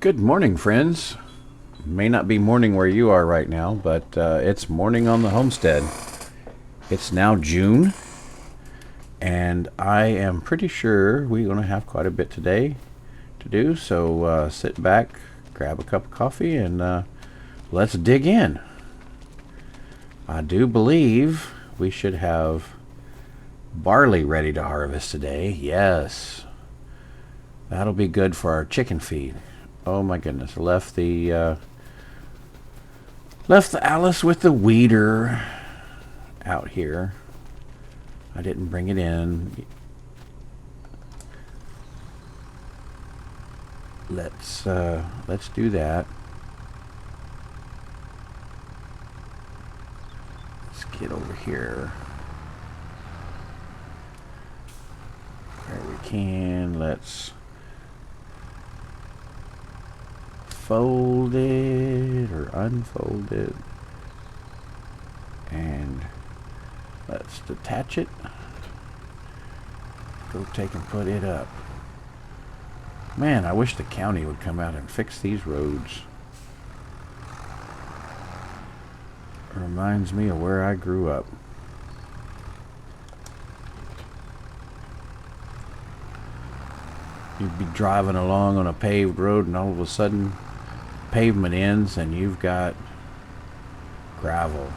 Good morning, friends. May not be morning where you are right now, but it's morning on the homestead. It's now June, and I am pretty sure we're going to have quite a bit today to do. So sit back, grab a cup of coffee, and let's dig in. I do believe we should have barley ready to harvest today. Yes, that'll be good for our chicken feed. Oh my goodness! I left the Alice with the weeder out here. I didn't bring it in. Let's do that. Let's get over here where we can. Let's fold it or unfold it, and let's detach it. Go take and put it up. Man, I wish the county would come out and fix these roads. It reminds me of where I grew up. You'd be driving along on a paved road and all of a sudden pavement ends and you've got gravel.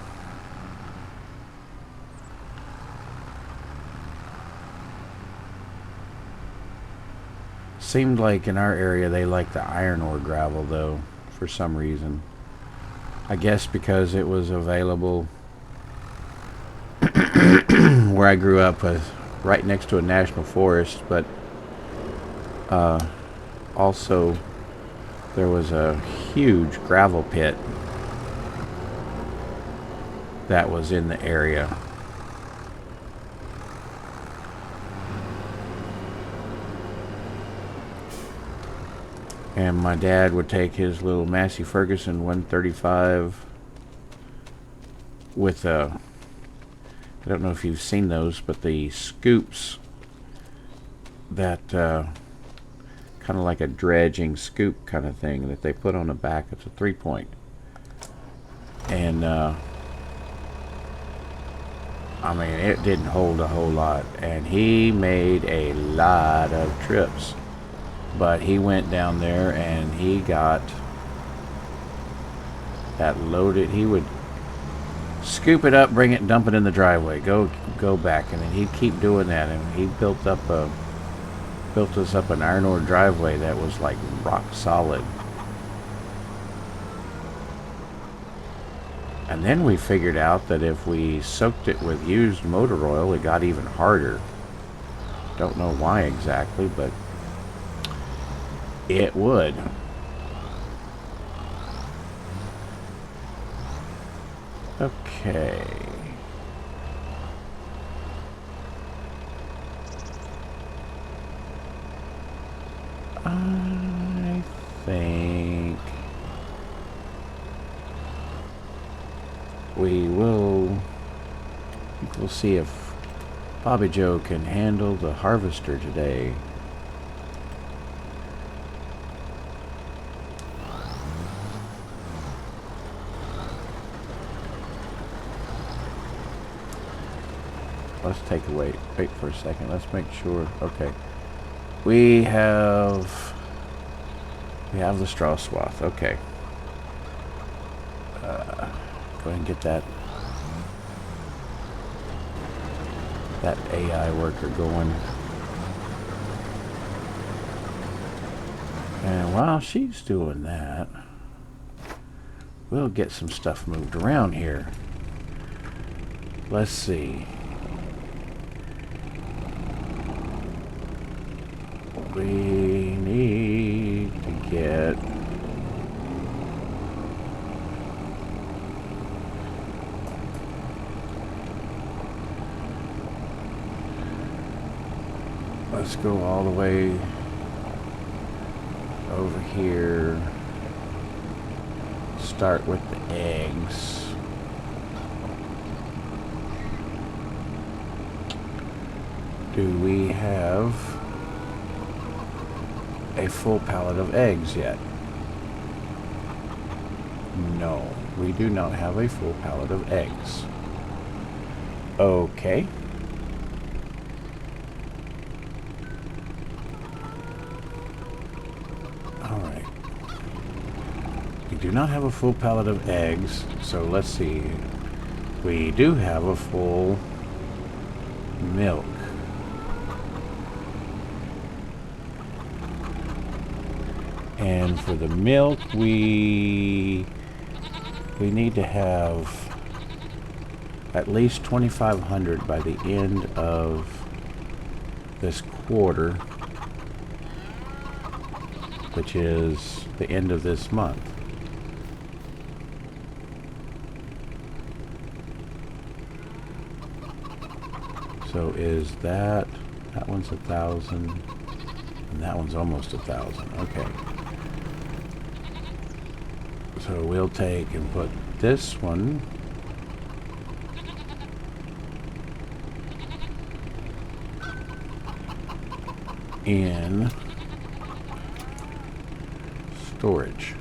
Seemed like in our area they like the iron ore gravel though, for some reason. I guess because it was available where I grew up, right next to a national forest, but also there was a huge gravel pit that was in the area. And my dad would take his little Massey Ferguson 135 with I don't know if you've seen those, but the scoops that kind of like a dredging scoop kind of thing that they put on the back. It's a 3-point, and I mean, it didn't hold a whole lot, and he made a lot of trips, but he went down there and he got that loaded. He would scoop it up, bring it, dump it in the driveway, go back, and then he'd keep doing that, and he built us up an iron ore driveway that was like rock solid. And then we figured out that if we soaked it with used motor oil, it got even harder. Don't know why exactly, but it would. Okay. I think we'll see if Bobby Joe can handle the harvester today. Let's take a wait for a second. Let's make sure. Okay. We have the straw swath. Okay. Go ahead and get that AI worker going. And while she's doing that, we'll get some stuff moved around here. Let's see. We need to get let's go all the way over here. Start with the eggs. Do we have a full pallet of eggs yet? No, we do not have a full pallet of eggs. Okay. Alright. We do not have a full pallet of eggs, so let's see. We do have a full milk. And for the milk, we need to have at least 2,500 by the end of this quarter, which is the end of this month. So is that one's 1,000, and that one's almost 1,000. Okay. So we'll take and put this one in storage.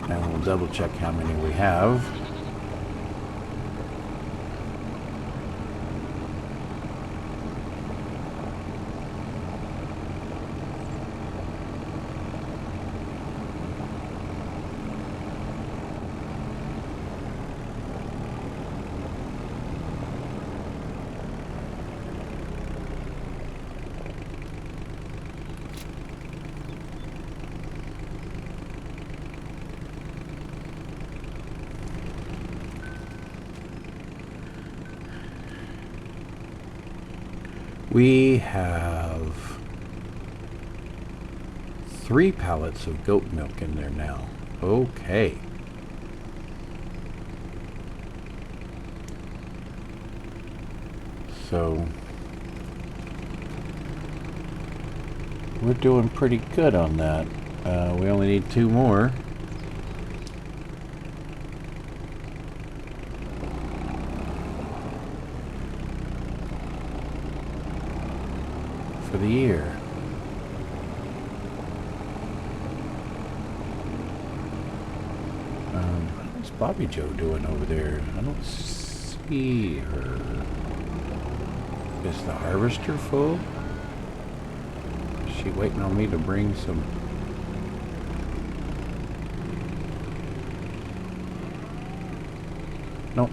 And we'll double check how many we have. We have 3 pallets of goat milk in there now. Okay. So we're doing pretty good on that. We only need 2 more. For the year. What's Bobby Joe doing over there? I don't see her. Is the harvester full? Is she waiting on me to bring some? Nope.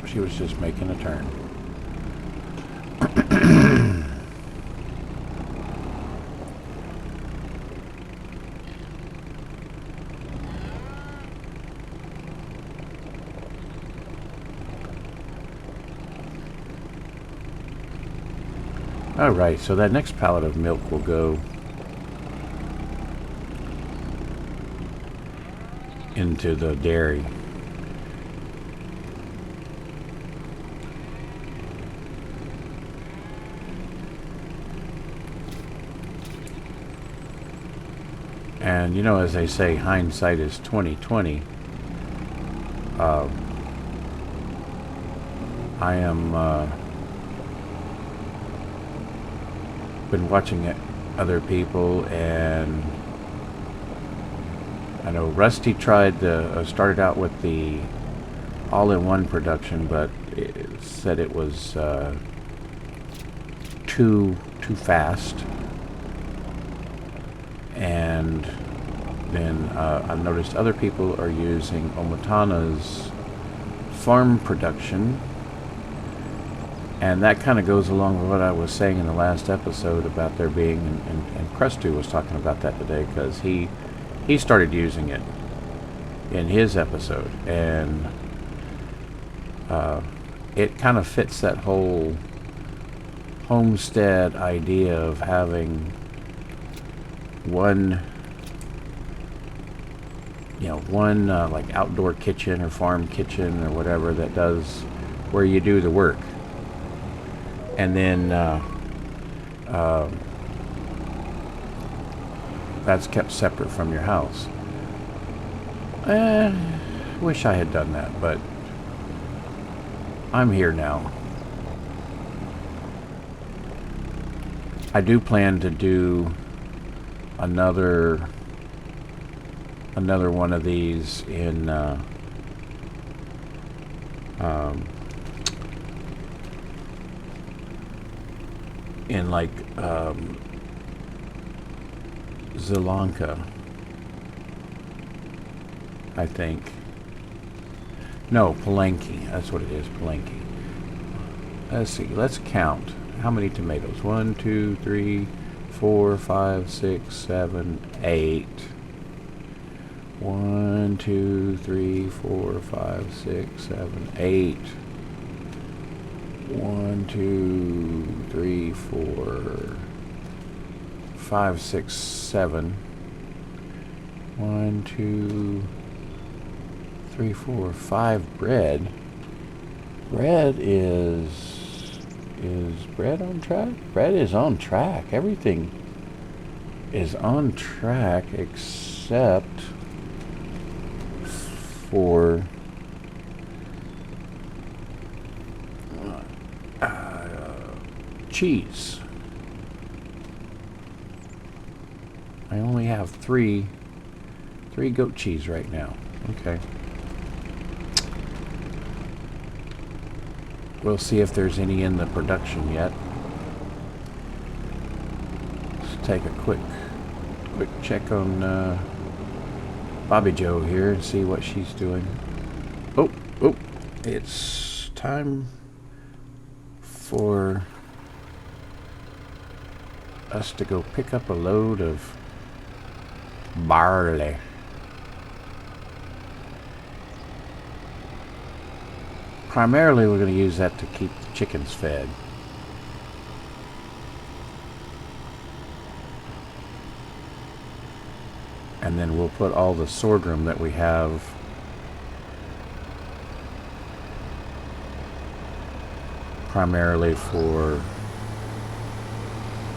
She was just making a turn. Alright, so that next pallet of milk will go into the dairy. And you know, as they say, hindsight is 20/20. I am been watching other people, and I know Rusty tried to started out with the all-in-one production, but it said it was too fast. And then I've noticed other people are using Omatana's farm production, and that kind of goes along with what I was saying in the last episode about there being, and Krusty was talking about that today, because he started using it in his episode, and it kind of fits that whole homestead idea of having one like outdoor kitchen or farm kitchen or whatever that does where you do the work, and then that's kept separate from your house. Wish I had done that, but I'm here now. I do plan to do another one of these in like Sri Lanka, I think. No, Palenque. That's what it is, Palenque. Let's see. Let's count. How many tomatoes? 1, 2, 3, 4, 5, 6, 7, 8. 1, 2, 3, 4, 5, 6, 7, 8. 1, 2, 3, 4, 5, 6, 7. 1, 2, 3, 4, 5 bread. Bread is bread on track? Bread is on track. Everything is on track except for cheese. I only have three goat cheese right now. Okay. We'll see if there's any in the production yet. Let's take a quick check on Bobby Joe here and see what she's doing. Oh, it's time for us to go pick up a load of barley. Primarily, we're going to use that to keep the chickens fed. And then we'll put all the sorghum that we have primarily for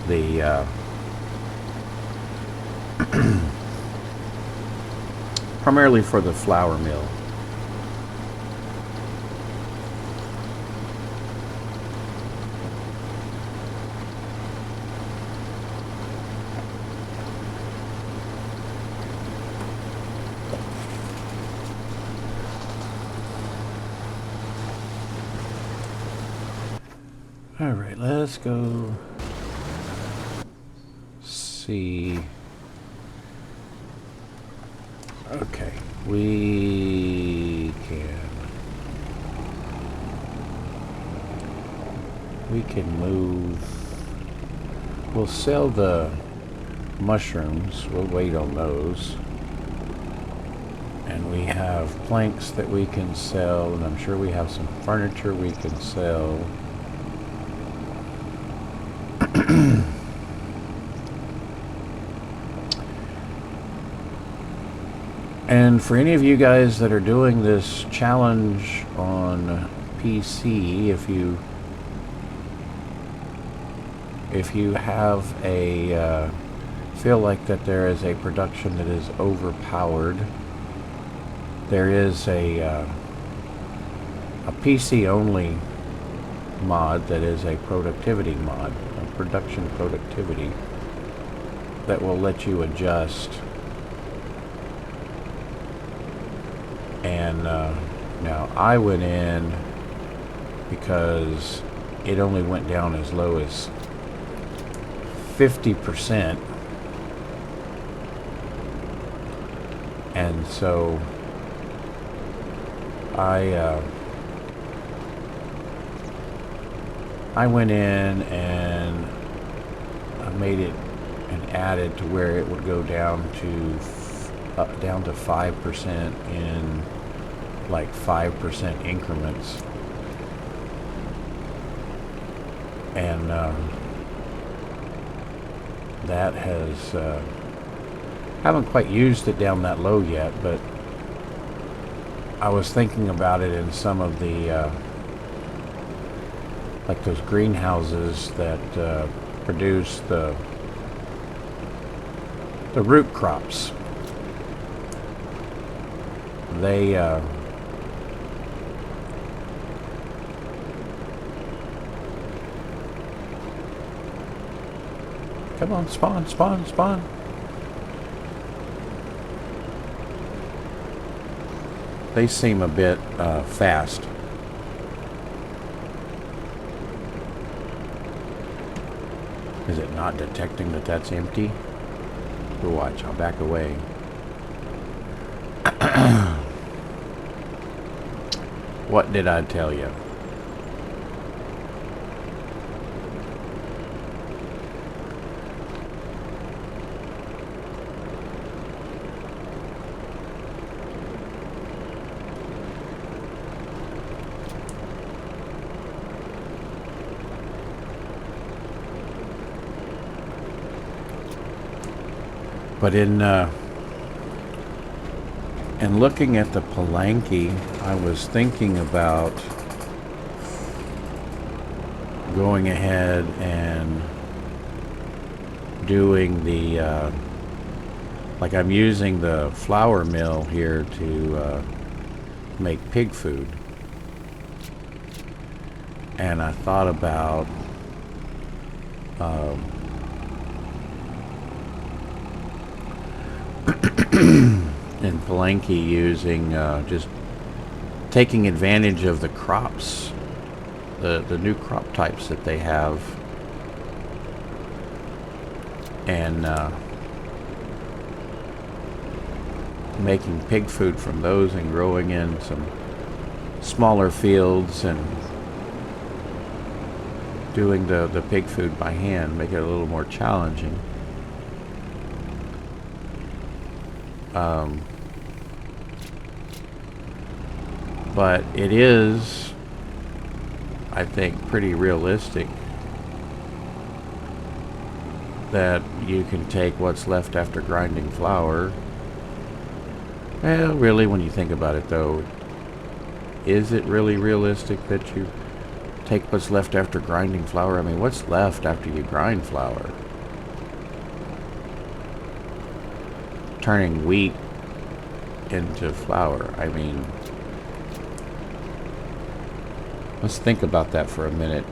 the primarily for the flour mill. All right, let's go see. Okay, we can move. We'll sell the mushrooms. We'll wait on those. And we have planks that we can sell, and I'm sure we have some furniture we can sell. And for any of you guys that are doing this challenge on PC, if you have a feel like that there is a production that is overpowered, there is a PC only mod that is a productivity mod, a production productivity, that will let you adjust. And now I went in because it only went down as low as 50%, and so I went in and I made it and added to where it would go down to 5% in like 5% increments, and that has haven't quite used it down that low yet, but I was thinking about it in some of the like those greenhouses that produce the root crops. They come on, spawn. they seem a bit fast. Is it not detecting that that's empty? We'll watch, I'll back away. What did I tell you? But in looking at the Palanque, I was thinking about going ahead and doing the like I'm using the flour mill here to make pig food, and I thought about in Palanque using just taking advantage of the crops, the new crop types that they have, and making pig food from those and growing in some smaller fields and doing the pig food by hand, make it a little more challenging. But it is, I think, pretty realistic that you can take what's left after grinding flour. Well, really, when you think about it, though, is it really realistic that you take what's left after grinding flour? I mean, what's left after you grind flour? Turning wheat into flour. I mean, let's think about that for a minute.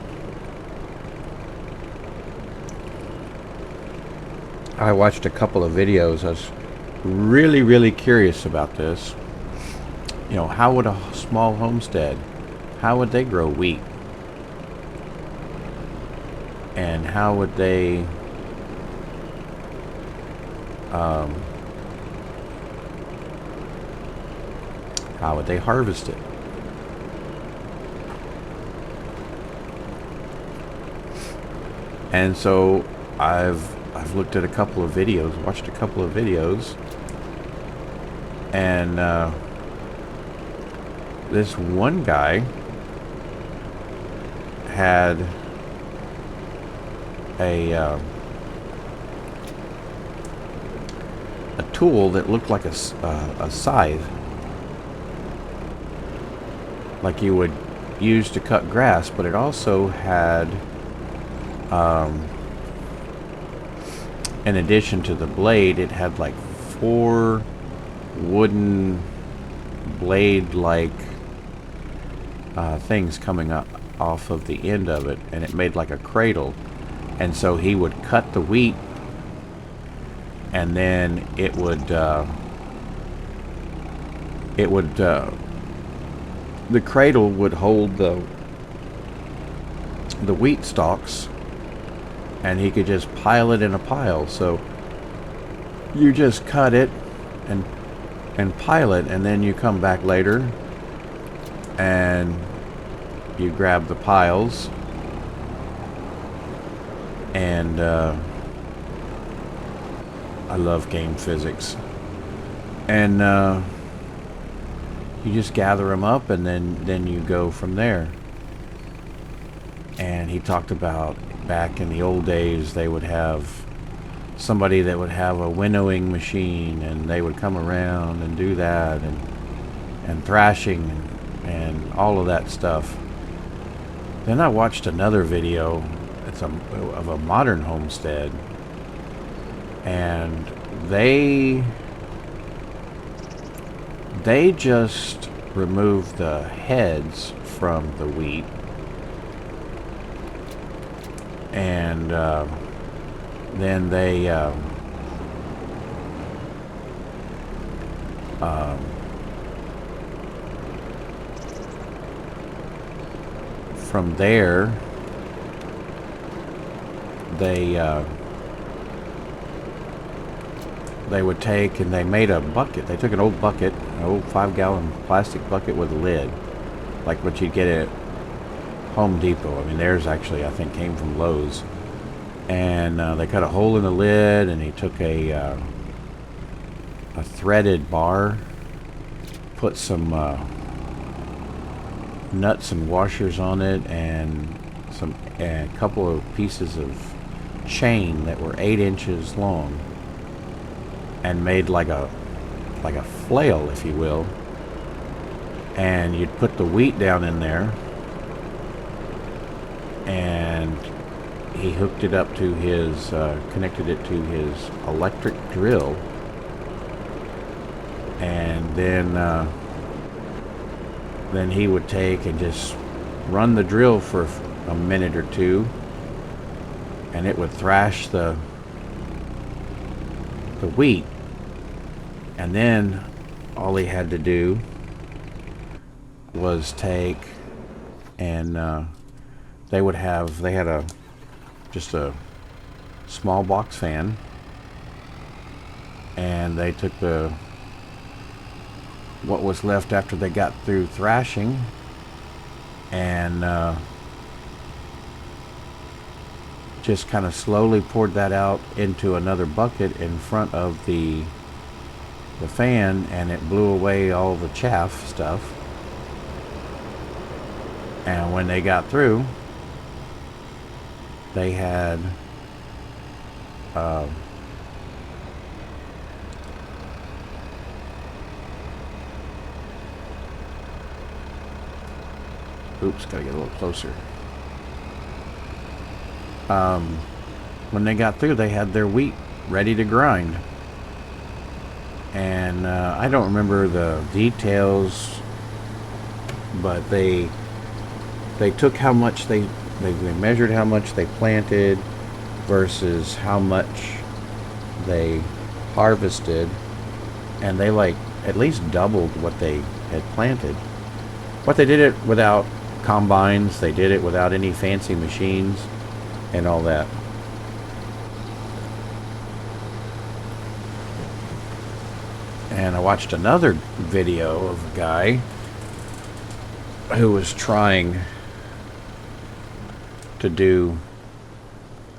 I watched a couple of videos. I was really curious about this. You know, how would a small homestead, how would they grow wheat? And how would they harvest it? And so I've looked at a couple of videos, watched a couple of videos, and this one guy had a tool that looked like a scythe, like you would use to cut grass, but it also had, in addition to the blade, it had like 4 wooden blade-like things coming up off of the end of it, and it made like a cradle. And so he would cut the wheat, and then it would the cradle would hold the wheat stalks, and he could just pile it in a pile. So you just cut it and pile it, and then you come back later and you grab the piles, and I love game physics, and you just gather them up, and then you go from there. And he talked about back in the old days, they would have somebody that would have a winnowing machine, and they would come around and do that, and thrashing and all of that stuff. Then I watched another video. It's of a modern homestead, and they just remove the heads from the wheat, and then they from there, they would take and they made a bucket. They took an old bucket, an old 5-gallon plastic bucket with a lid, like what you'd get at Home Depot. I mean, theirs actually, I think, came from Lowe's. And they cut a hole in the lid, and he took a threaded bar, put some nuts and washers on it, and a couple of pieces of chain that were 8 inches long, and made like a flail, if you will. And you'd put the wheat down in there, and he hooked it up to his, connected it to his electric drill, and then he would take and just run the drill for a minute or two, and it would thrash the wheat. And then all he had to do was take and they had just a small box fan, and they took what was left after they got through thrashing, and just kind of slowly poured that out into another bucket in front of the fan, and it blew away all the chaff stuff. And when they got through, they had oops, gotta get a little closer. When they got through, they had their wheat ready to grind. And I don't remember the details, but they took how much they measured how much they planted versus how much they harvested, and they like at least doubled what they had planted. But they did it without combines, they did it without any fancy machines and all that. And I watched another video of a guy who was trying to do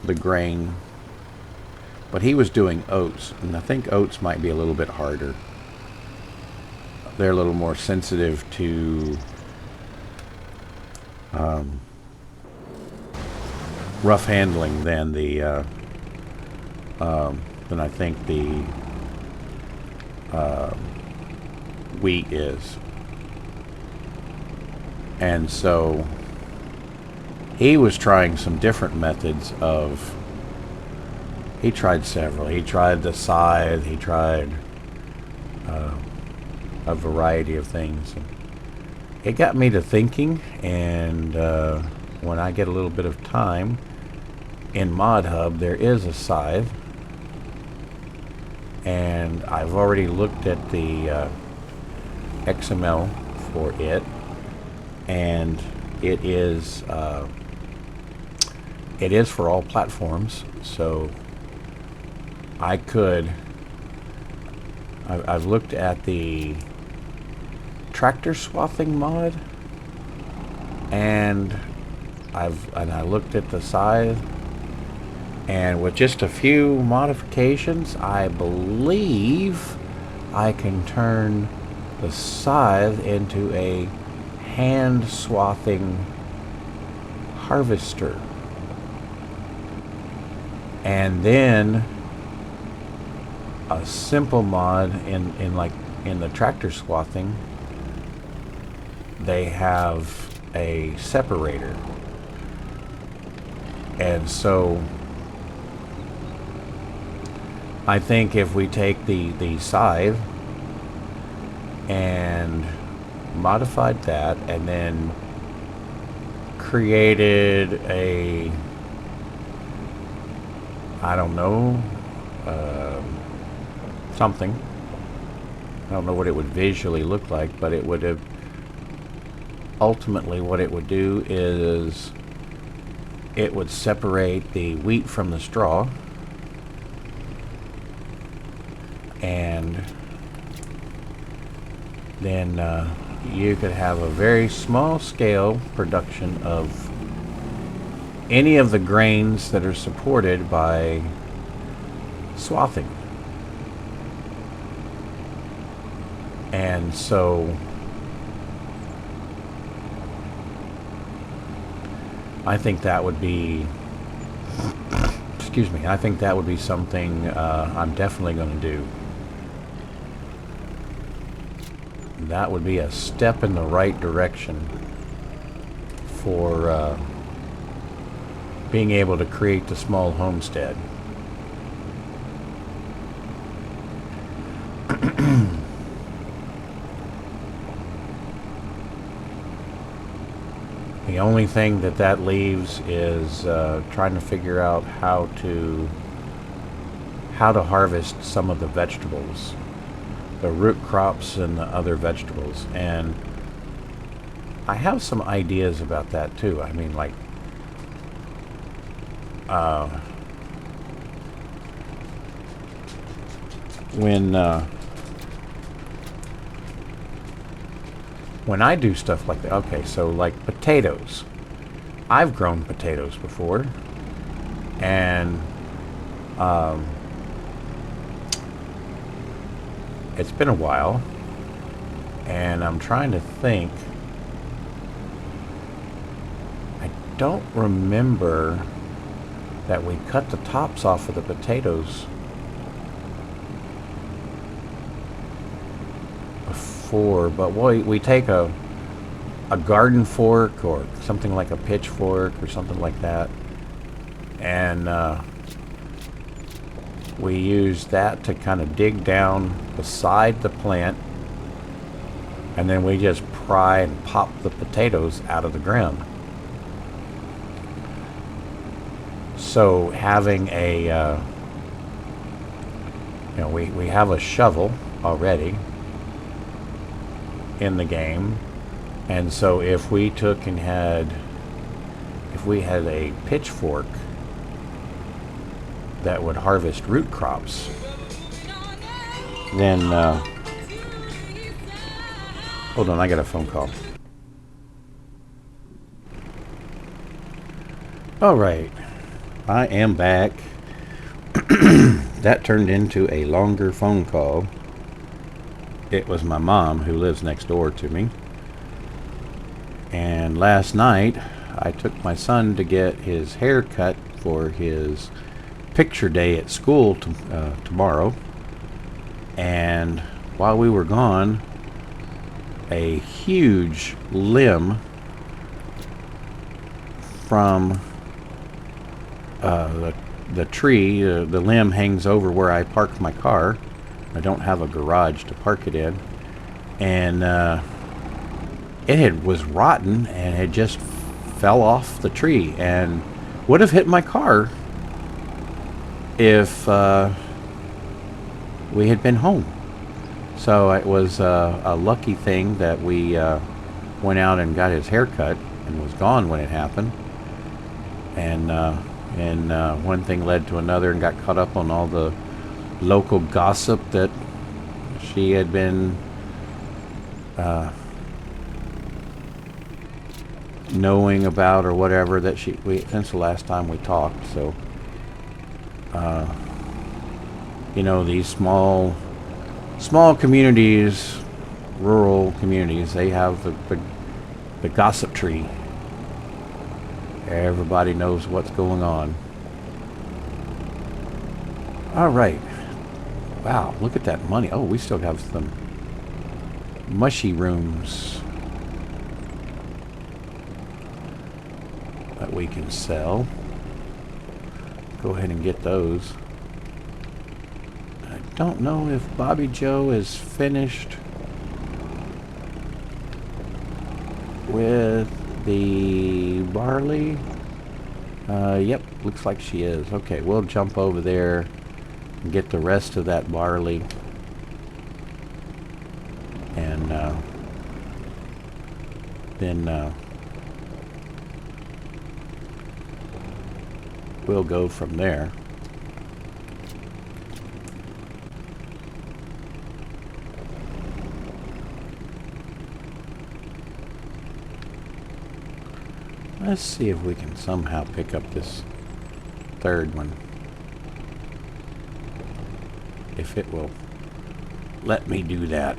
the grain, but he was doing oats, and I think oats might be a little bit harder. They're a little more sensitive to rough handling than than I think the wheat is. And so he was trying some different methods of, he tried several. He tried the scythe, he tried a variety of things. It got me to thinking, and when I get a little bit of time, in Mod Hub there is a scythe, and I've already looked at the XML for it, and it is for all platforms. So I've looked at the tractor swathing mod, and I looked at the scythe, and with just a few modifications, I believe I can turn the scythe into a hand swathing harvester. And then a simple mod in the tractor swathing, they have a separator. And so I think if we take the scythe and modified that, and then created a, I don't know, something. I don't know what it would visually look like, but it would have ultimately what it would do is it would separate the wheat from the straw, and then you could have a very small scale production of any of the grains that are supported by swathing. And so I think that would be, excuse me, I think that would be something I'm definitely going to do. That would be a step in the right direction for being able to create the small homestead. The only thing that leaves is trying to figure out how to harvest some of the vegetables, the root crops and the other vegetables. And I have some ideas about that too. I mean, like when I do stuff like that, okay, so like potatoes. I've grown potatoes before, and it's been a while, and I'm trying to think. I don't remember that we cut the tops off of the potatoes before, but we take a garden fork or something like a pitchfork or something like that, and we use that to kind of dig down beside the plant, and then we just pry and pop the potatoes out of the ground. So having a we have a shovel already in the game, and so if we took and if we had a pitchfork that would harvest root crops, then hold on, I got a phone call. All right, I am back. That turned into a longer phone call. It was my mom, who lives next door to me. And last night, I took my son to get his hair cut for his picture day at school tomorrow. And while we were gone, a huge limb from the tree, the limb hangs over where I parked my car. I don't have a garage to park it in, and it was rotten and had just fell off the tree and would have hit my car if we had been home. So it was a lucky thing that we went out and got his hair cut and was gone when it happened. And one thing led to another, and got caught up on all the local gossip that she had been knowing about, or whatever, that since the last time we talked. So these small communities, rural communities, they have the gossip tree. Everybody knows what's going on. All right. Wow, look at that money. Oh, we still have some mushy rooms that we can sell. Go ahead and get those. I don't know if Bobby Joe is finished with the barley. Yep, looks like she is. Okay, we'll jump over there and get the rest of that barley, and then we'll go from there. Let's see if we can somehow pick up this third one. If it will let me do that.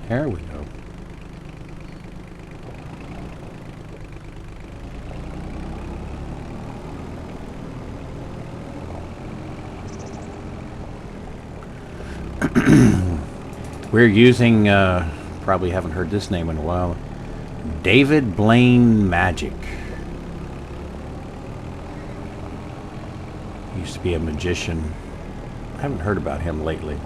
There we go. We're using, probably haven't heard this name in a while, David Blaine Magic. He used to be a magician. I haven't heard about him lately.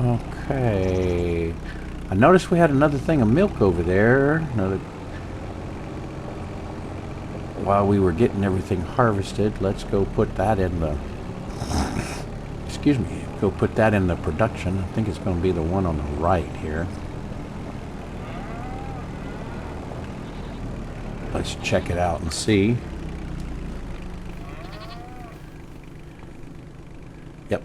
Okay. I noticed we had another thing of milk over there. While we were getting everything harvested, let's go put that in the... Excuse me. Go put that in the production. I think it's going to be the one on the right here. Let's check it out and see. Yep.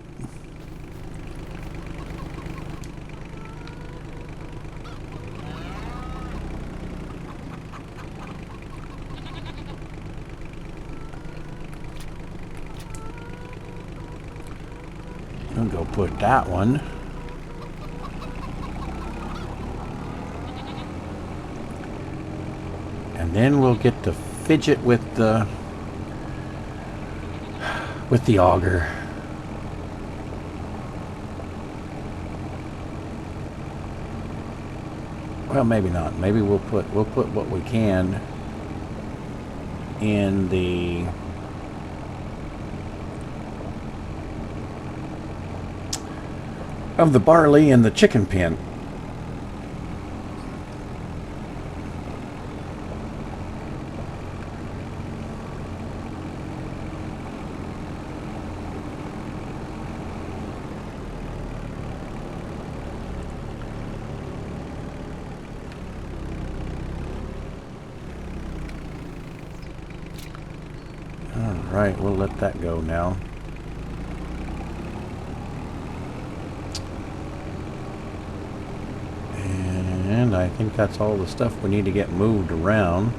I'll go put that one. And then we'll get to fidget with the auger. Well, maybe not. Maybe we'll put what we can in the of the barley and the chicken pen. All right, we'll let that go now. And I think that's all the stuff we need to get moved around.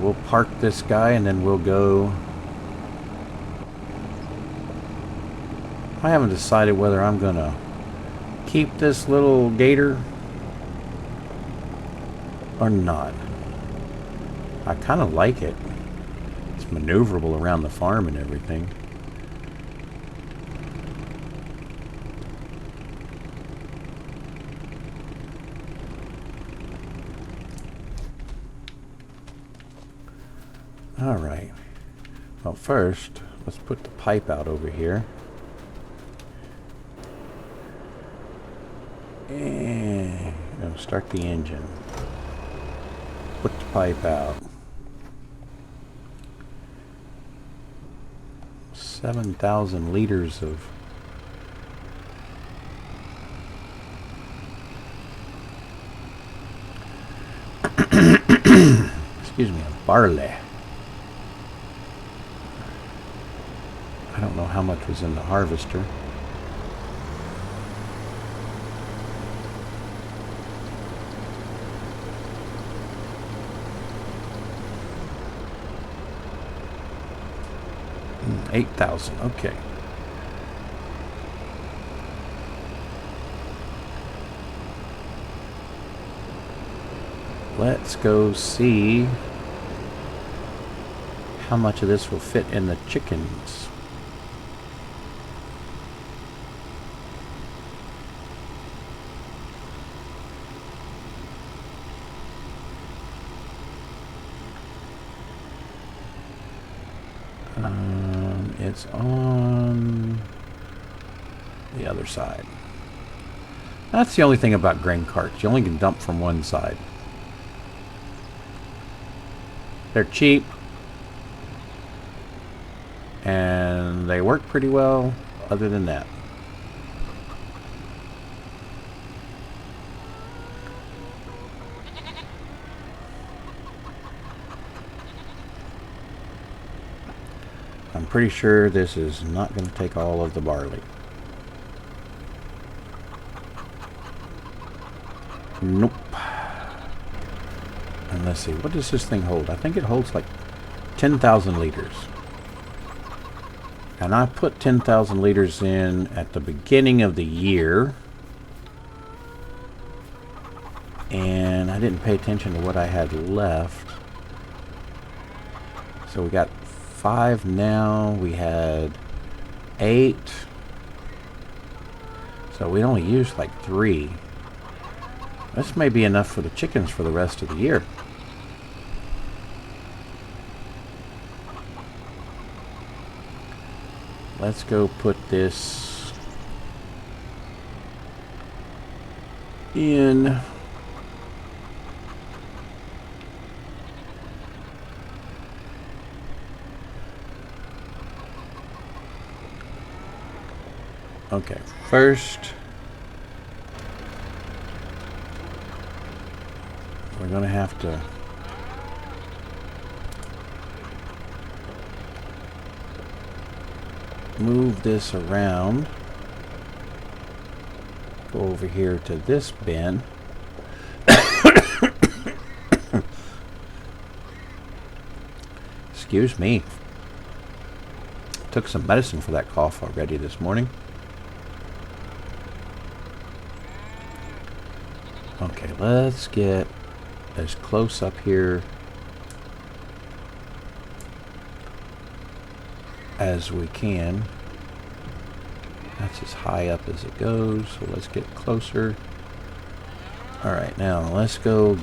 We'll park this guy and then we'll go. I haven't decided whether I'm gonna keep this little gator or not. I kind of like it. It's maneuverable around the farm and everything. All right. Well, first, let's put the pipe out over here. And start the engine. Put the pipe out. 7,000 liters of excuse me, of barley. I don't know how much was in the harvester. Hmm, 8,000, okay. Let's go see how much of this will fit in the chickens. It's on the other side. That's the only thing about grain carts. You only can dump from one side. They're cheap. And they work pretty well, other than that. I'm pretty sure this is not going to take all of the barley. Nope. And let's see, what does this thing hold? I think it holds like 10,000 liters. And I put 10,000 liters in at the beginning of the year. And I didn't pay attention to what I had left. So we got 5 now. We had 8. So we only used like 3. This may be enough for the chickens for the rest of the year. Let's go put this in. Okay, first we're going to have to move this around. Go over here to this bin. Excuse me. Took some medicine for that cough already this morning. Okay, let's get as close up here as we can. That's as high up as it goes, so let's get closer. Alright, now let's go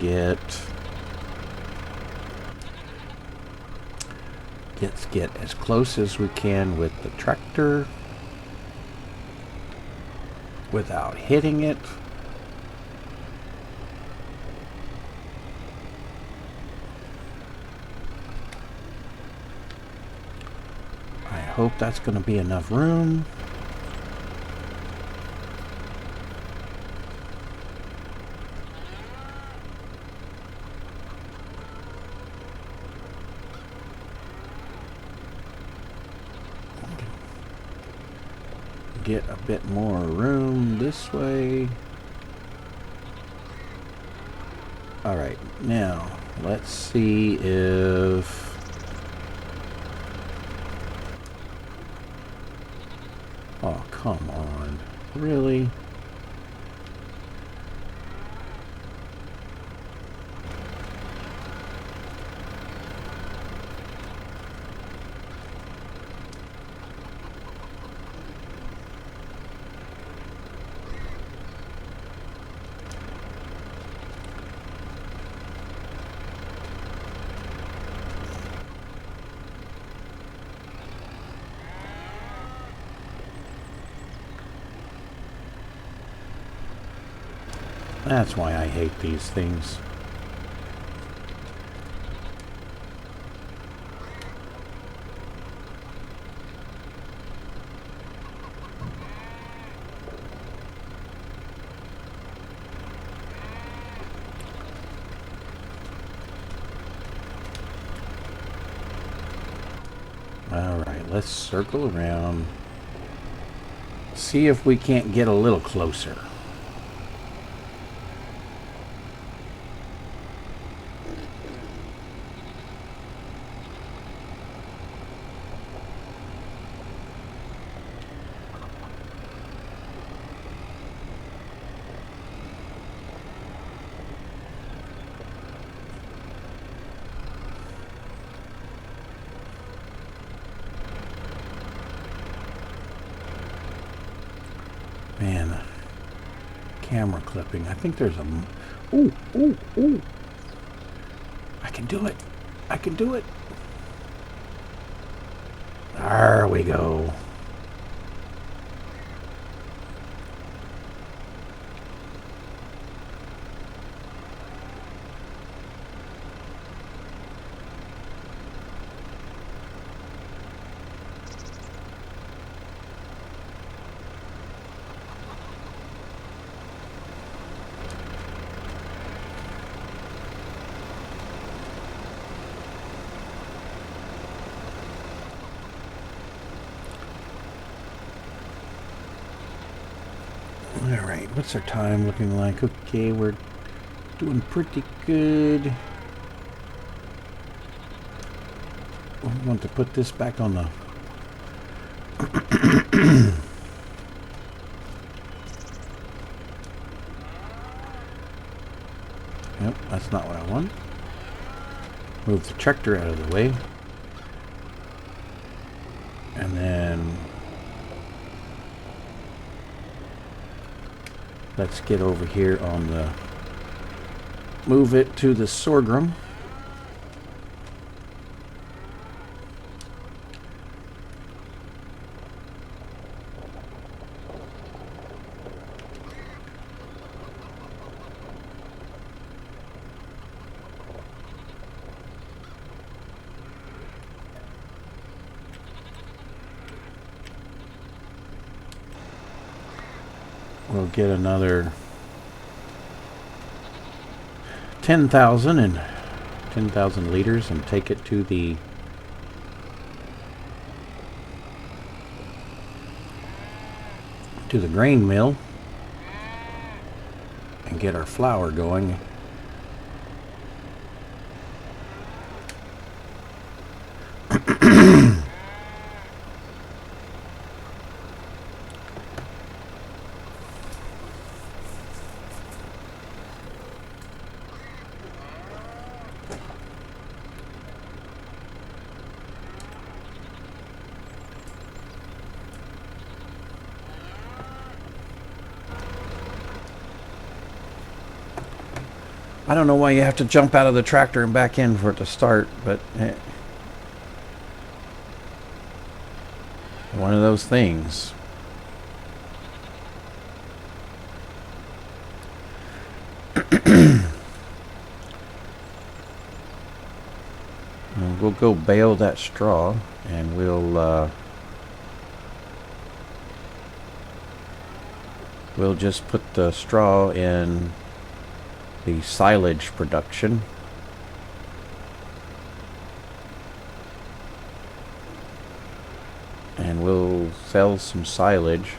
let's get as close as we can with the tractor without hitting it. I hope that's going to be enough room. Get a bit more room this way. Alright, now let's see if oh, come on. Really? That's why I hate these things. Alright, let's circle around. See if we can't get a little closer. Man, camera clipping. I think there's a... Ooh, ooh, ooh. I can do it. I can do it. There we go. Alright, what's our time looking like? Okay, we're doing pretty good. I want to put this back on the... Yep, that's not what I want. Move the tractor out of the way. And then... let's get over here on the... move it to the sorghum. We'll get another 10,000 liters and take it to the grain mill and get our flour going. I don't know why you have to jump out of the tractor and back in for it to start, but one of those things. We'll go bale that straw, and we'll just put the straw in the silage production. And we'll sell some silage.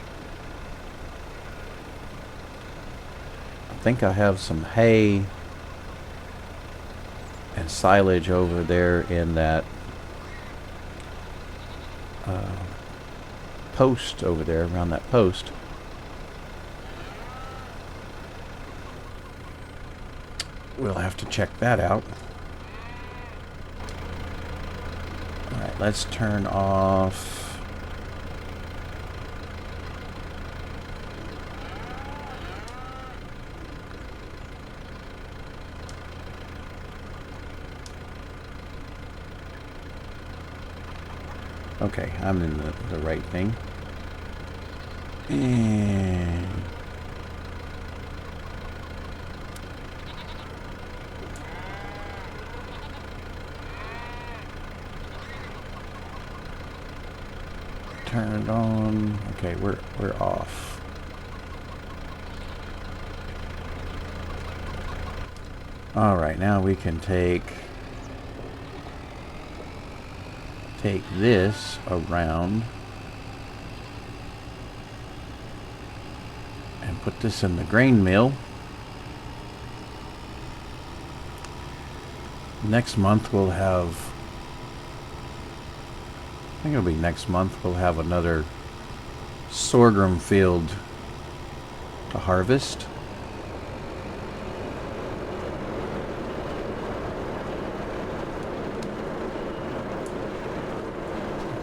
I think I have some hay and silage over there in that post over there, around that post. We'll have to check that out. Alright, let's turn off okay, I'm in the right thing. And turn it on. Okay, we're off. All right, now we can take this around and put this in the grain mill. Next month we'll have, I think it'll be next month, we'll have another sorghum field to harvest.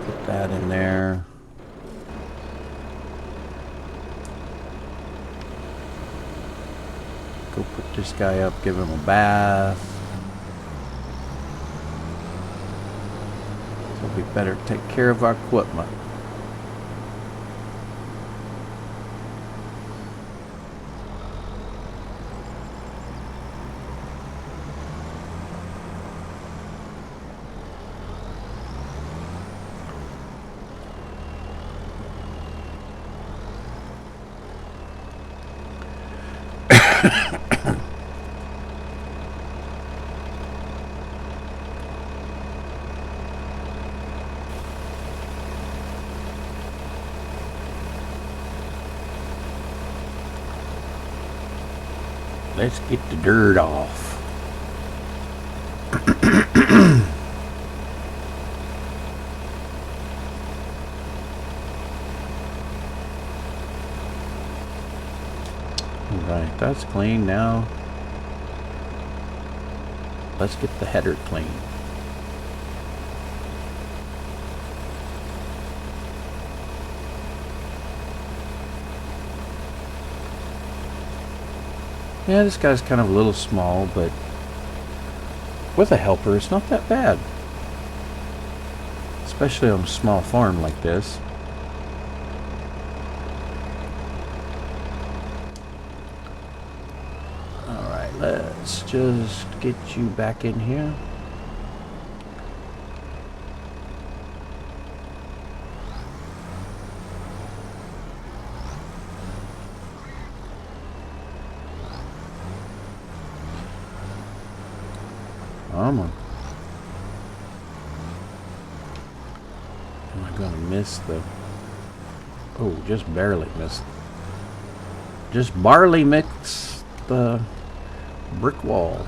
Put that in there. Go put this guy up, give him a bath. So we better take care of our equipment. Let's get the dirt off. Right, that's clean now. Let's get the header clean. Yeah, this guy's kind of a little small, but with a helper, it's not that bad. Especially on a small farm like this. Alright, let's just get you back in here. Come on. Am I gonna miss the... Oh, just barely missed. Just barely mixed the brick wall.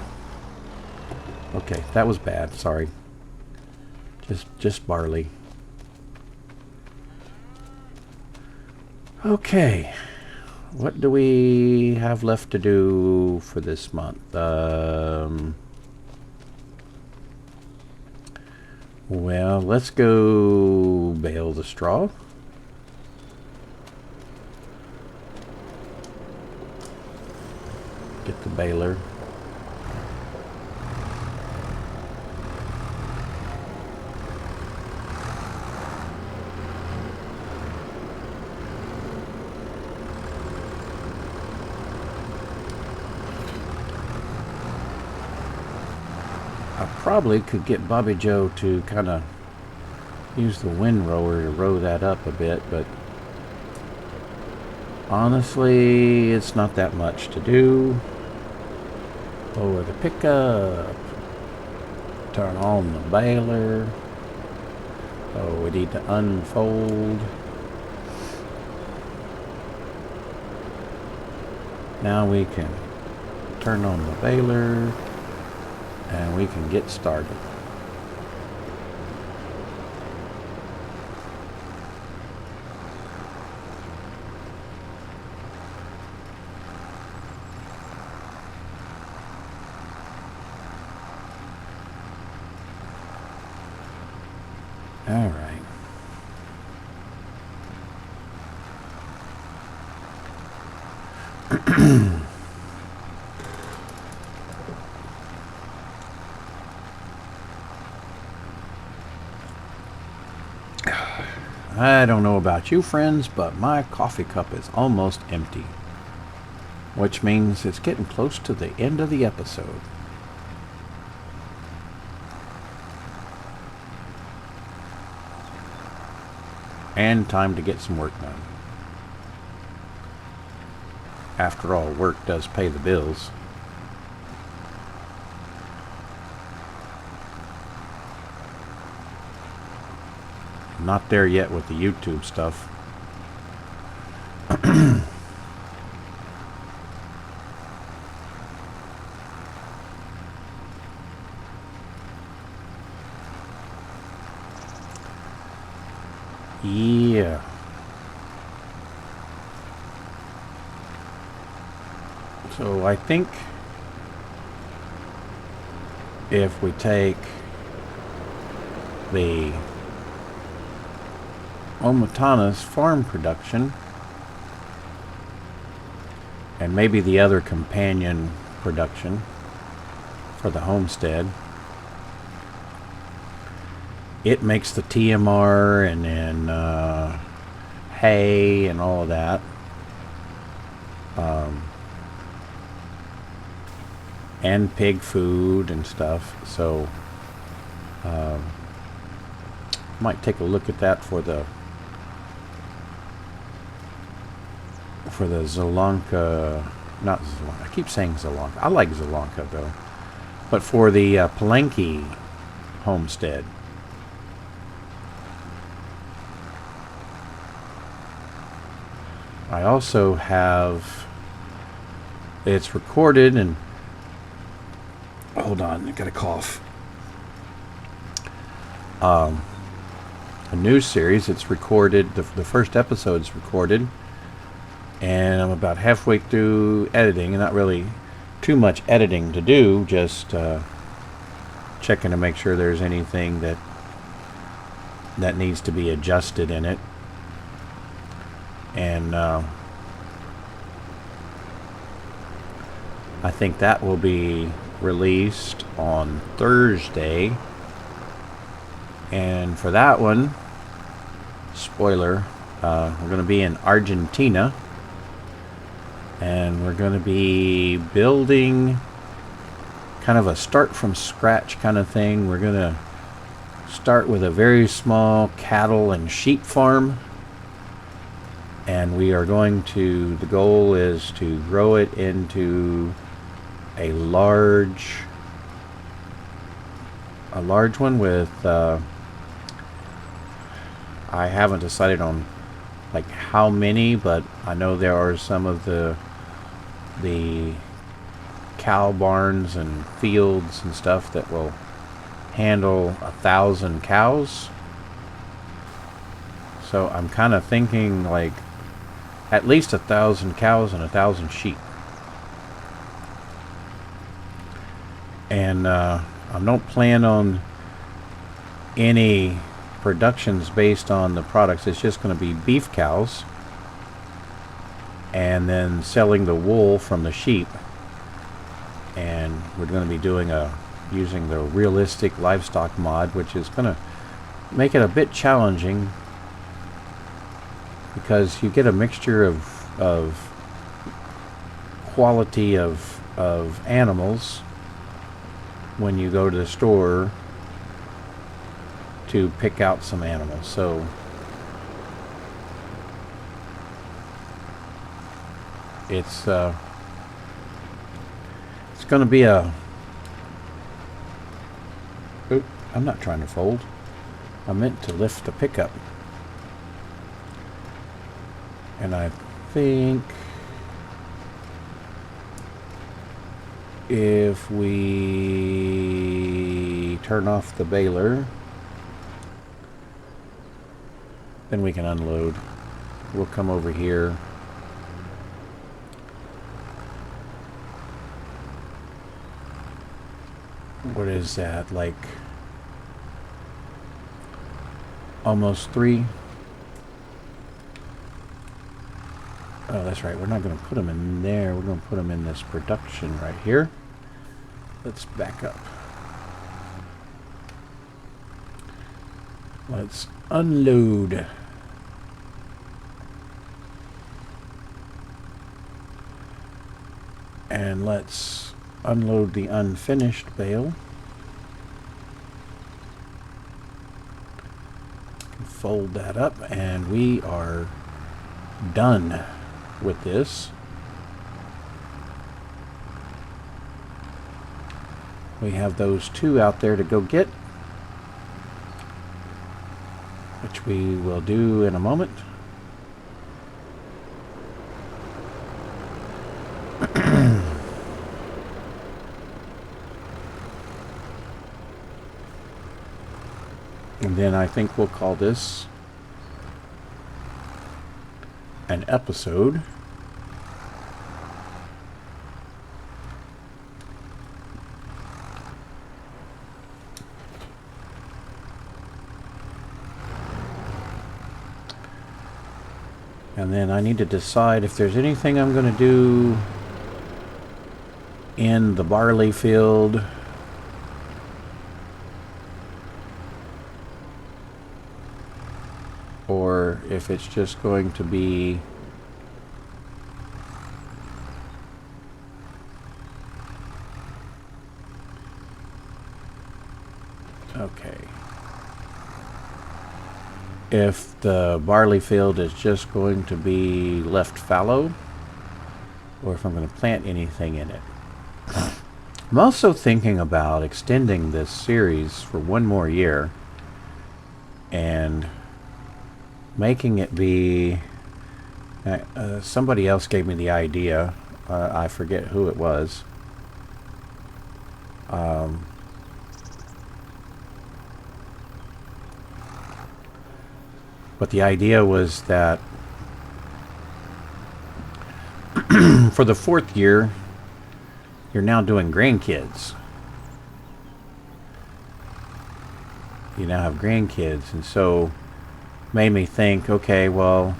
Okay, that was bad, sorry. Just barley. Okay. What do we have left to do for this month? Well, let's go bale the straw. Get the baler. I probably could get Bobby Joe to kind of use the wind rower to row that up a bit, but honestly, it's not that much to do. Lower the pickup. Turn on the baler. Oh, we need to unfold. Now we can turn on the baler. And we can get started. All right. I don't know about you friends, but my coffee cup is almost empty. Which means it's getting close to the end of the episode. And time to get some work done. After all, work does pay the bills. Not there yet with the YouTube stuff. Yeah. So I think if we take the Omatana's farm production and maybe the other companion production for the homestead, it makes the TMR and then hay and all of that, and pig food and stuff. So might take a look at that for the Zelonka, not Zelonka, I keep saying Zelonka, I like Zelonka though, but for the Palenque homestead. I also have it's recorded, and hold on, I got a cough. A news series. It's recorded. The first episode's recorded, and I'm about halfway through editing, and not really too much editing to do, just checking to make sure there's anything that needs to be adjusted in it. And I think that will be released on Thursday. And for that one, spoiler, we're going to be in Argentina, and we're going to be building kind of a start from scratch kind of thing. We're going to start with a very small cattle and sheep farm, and we are going to, the goal is to grow it into a large one with I haven't decided on like how many, but I know there are some of the cow barns and fields and stuff that will handle 1,000 cows. So I'm kind of thinking like at least 1,000 cows and 1,000 sheep. And I don't plan on any productions based on the products. It's just going to be beef cows, and then selling the wool from the sheep. And we're going to be doing using the realistic livestock mod, which is going to make it a bit challenging because you get a mixture of quality of animals when you go to the store to pick out some animals. So it's going to be a... Oop, I'm not trying to fold. I meant to lift the pickup. And I think if we turn off the baler, then we can unload. We'll come over here. What is that? Like almost 3. Oh, that's right. We're not going to put them in there. We're going to put them in this production right here. Let's back up. Let's unload. And let's unload the unfinished bale. Fold that up, and we are done with this. We have those 2 out there to go get, which we will do in a moment. And then I think we'll call this an episode. And then I need to decide if there's anything I'm going to do in the barley field. Or if it's just going to be okay. If the barley field is just going to be left fallow, or if I'm going to plant anything in it. I'm also thinking about extending this series for 1 more year and making it be somebody else gave me the idea I forget who it was. But the idea was that for the 4th year, you're now doing grandkids. You now have grandkids, and so made me think, okay, well,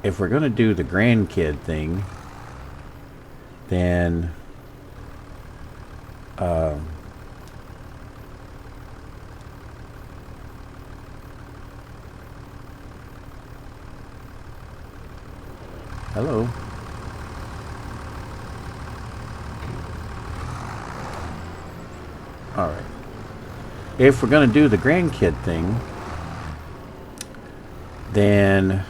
if we're going to do the grandkid thing, then hello. All right. If we're going to do the grandkid thing, then,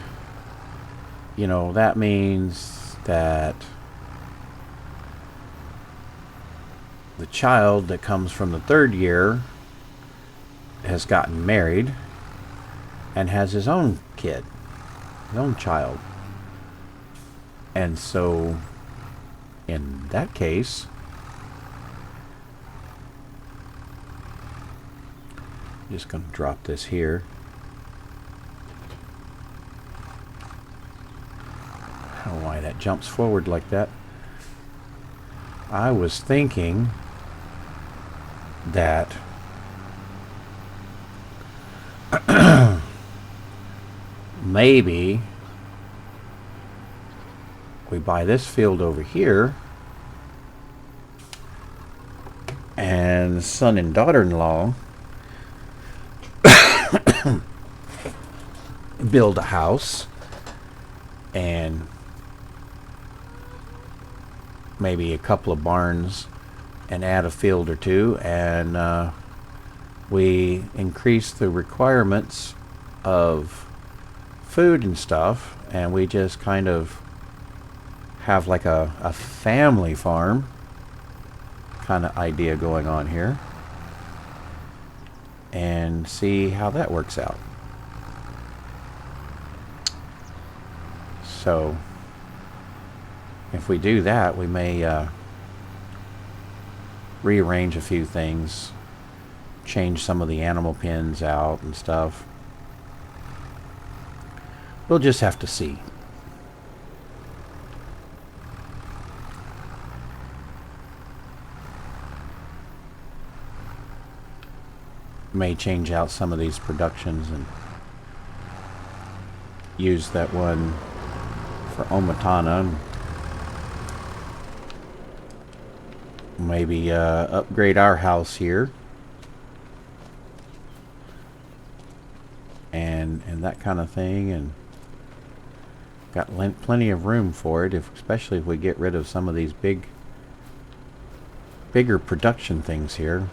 you know, that means that the child that comes from the 3rd year has gotten married and has his own kid, his own child. And so, in that case, I'm just going to drop this here. I don't know why that jumps forward like that. I was thinking that maybe we buy this field over here, and son and daughter-in-law build a house and maybe a couple of barns and add a field or two, and we increase the requirements of food and stuff, and we just kind of have like a family farm kind of idea going on here, and see how that works out. So if we do that, we may rearrange a few things, change some of the animal pens out and stuff. We'll just have to see. May change out some of these productions and use that one for Omatana, and maybe upgrade our house here and that kind of thing, and got plenty of room for it, especially if we get rid of some of these bigger production things here.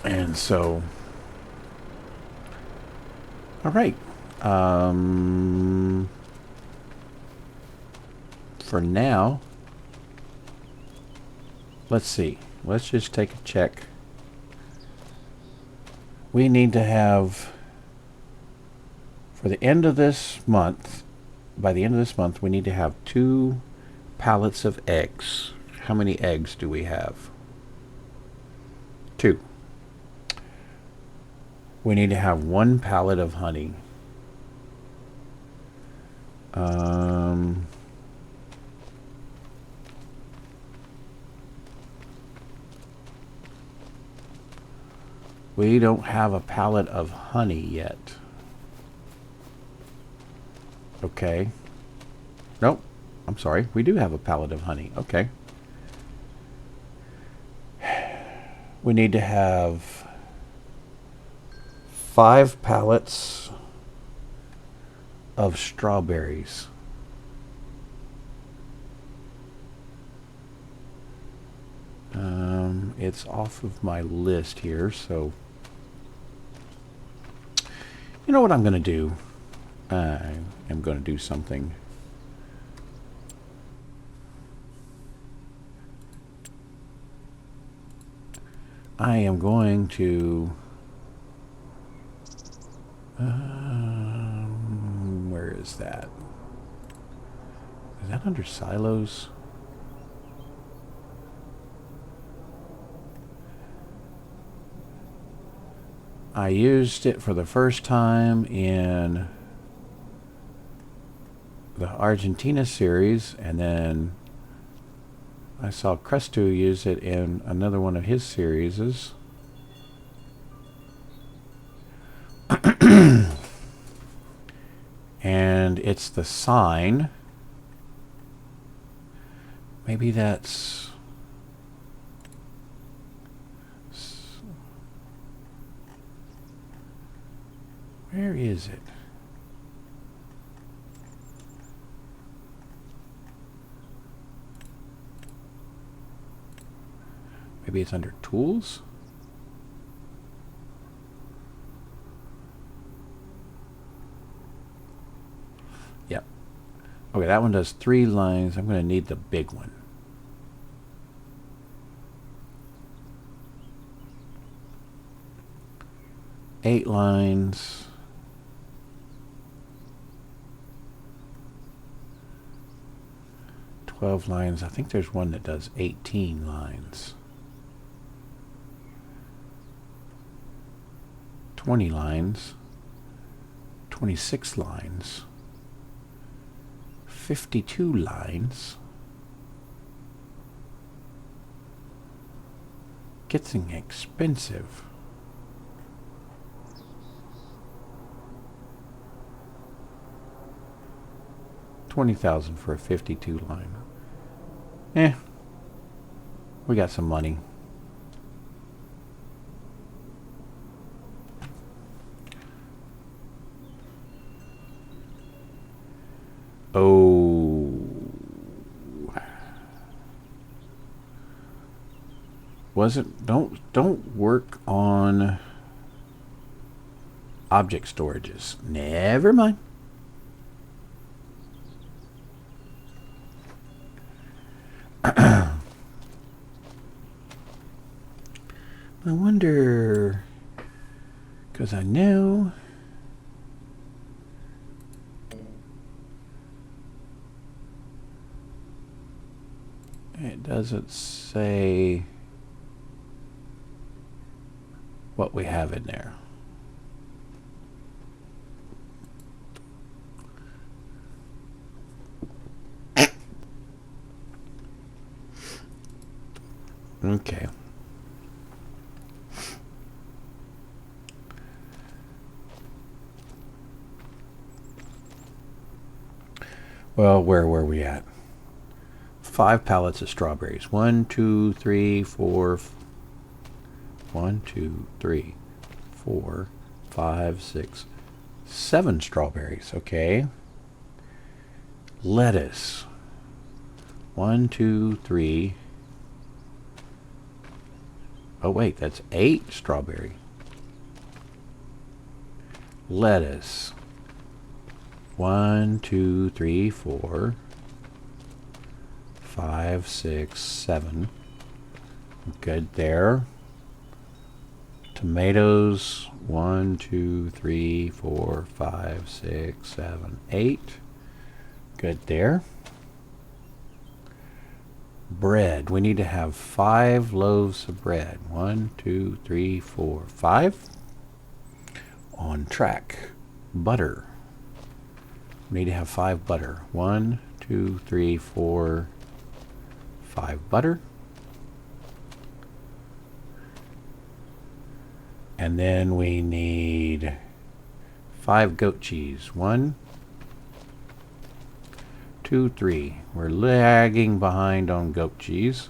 And so, all right. For now, let's see. Let's just take a check. We need to have, for the end of this month, by the end of this month, we need to have 2 pallets of eggs. How many eggs do we have? 2. We need to have 1 pallet of honey. We don't have a pallet of honey yet. Okay. Nope. I'm sorry. We do have a pallet of honey. Okay. We need to have 5 pallets of strawberries. It's off of my list here, so you know what I'm going to do? I am going to do something. I am going to Where is that? Is that under silos? I used it for the first time in the Argentina series, and then I saw Cresto use it in another one of his series. And it's the sign. Maybe that's... Where is it? Maybe it's under tools? Yep. Okay, that one does 3 lines. I'm going to need the big one. Eight lines. Lines. I think there's one that does 18 lines. 20 lines. 26 lines. 52 lines. Getting expensive. $20,000 for a 52 line. We got some money. Oh. Don't work on object storages. Never mind. I wonder, because I know it doesn't say what we have in there. Okay. Well, where were we at? 5 pallets of strawberries. 1, 2, 3, 4. 1, 2, 3, 4, 5, 6, 7 strawberries. Okay. Lettuce. 1, 2, 3. Oh wait, that's 8 strawberry. Lettuce. 1, 2, 3, 4, 5, 6, 7. Good there. Tomatoes. 1, 2, 3, 4, 5, 6, 7, 8. Good there. Bread. We need to have 5 loaves of bread. 1, 2, 3, 4, 5. On track. Butter. We need to have 5 butter. 1, 2, 3, 4, 5 butter. And then we need 5 goat cheese. 1, 2, 3. We're lagging behind on goat cheese.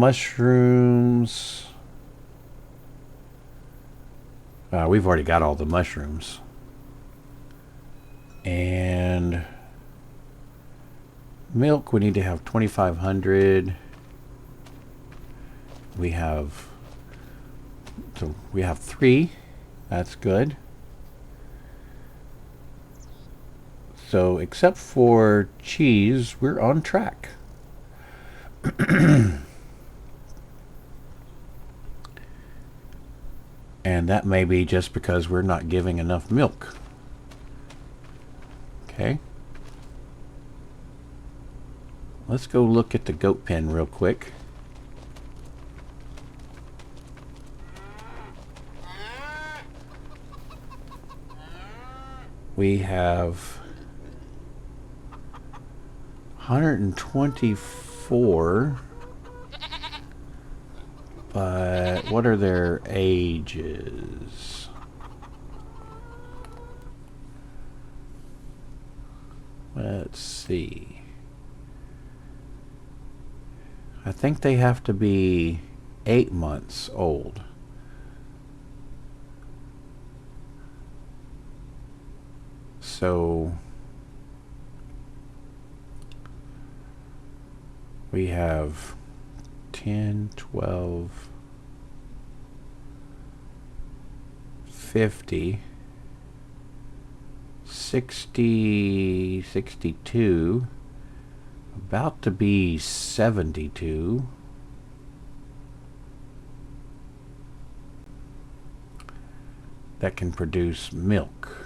Mushrooms. We've already got all the mushrooms. And milk, we need to have 2,500. We have 3. That's good. So except for cheese, we're on track. And that may be just because we're not giving enough milk. Okay. Let's go look at the goat pen real quick. We have 124, but what are their ages? Let's see. I think they have to be 8 months old. So we have 10, 12, 50, 60, 62, about to be 72. That can produce milk.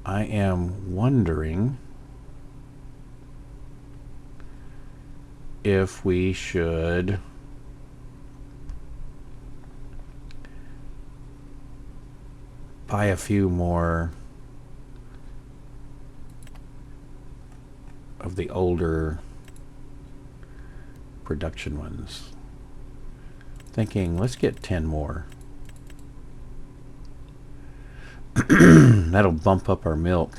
I am wondering if we should buy a few more of the older production ones. Thinking, let's get 10 more. That'll bump up our milk.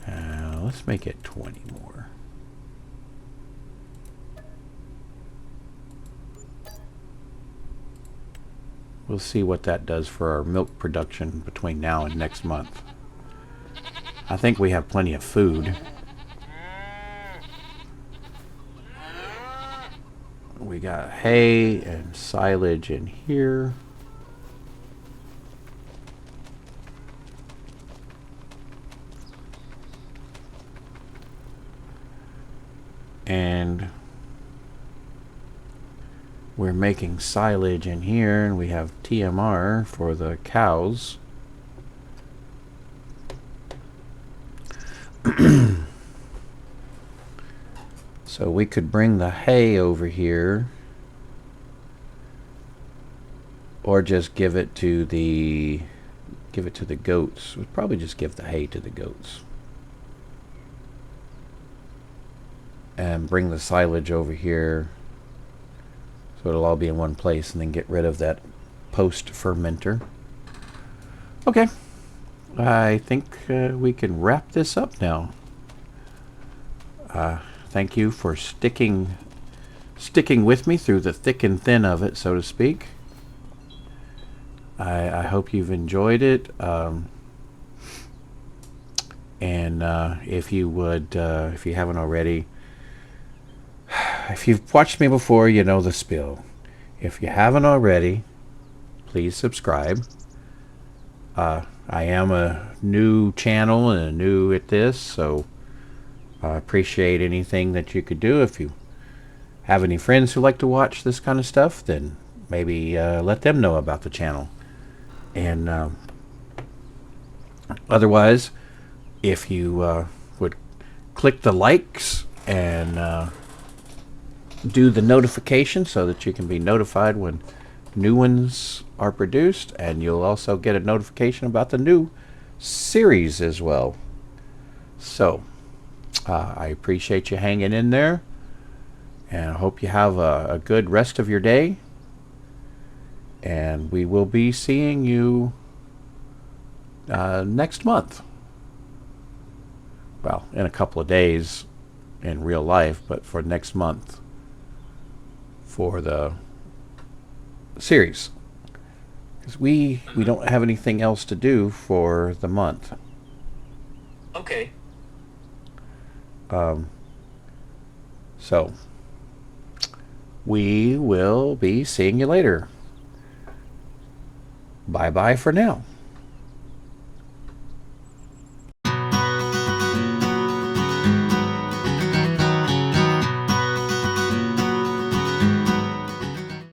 Let's make it 20 more. We'll see what that does for our milk production between now and next month. I think we have plenty of food. We got hay and silage in here. And we're making silage in here, and we have TMR for the cows. So we could bring the hay over here, or just give it to the goats. We'd probably just give the hay to the goats. And bring the silage over here so it'll all be in one place, and then get rid of that post fermenter. Okay, I think we can wrap this up now. Thank you for sticking with me through the thick and thin of it, so to speak. I hope you've enjoyed it. And if you would, if you haven't already, if you've watched me before, you know the spiel. If you haven't already, please subscribe. I am a new channel and new at this, so I appreciate anything that you could do. If you have any friends who like to watch this kind of stuff, then maybe let them know about the channel. And otherwise, if you would click the likes and do the notification so that you can be notified when new ones are produced, and you'll also get a notification about the new series as well. So I appreciate you hanging in there, and I hope you have a good rest of your day, and we will be seeing you next month. Well, in a couple of days in real life, but for next month for the series, because we don't have anything else to do for the month. Okay. So we will be seeing you later. Bye bye for now.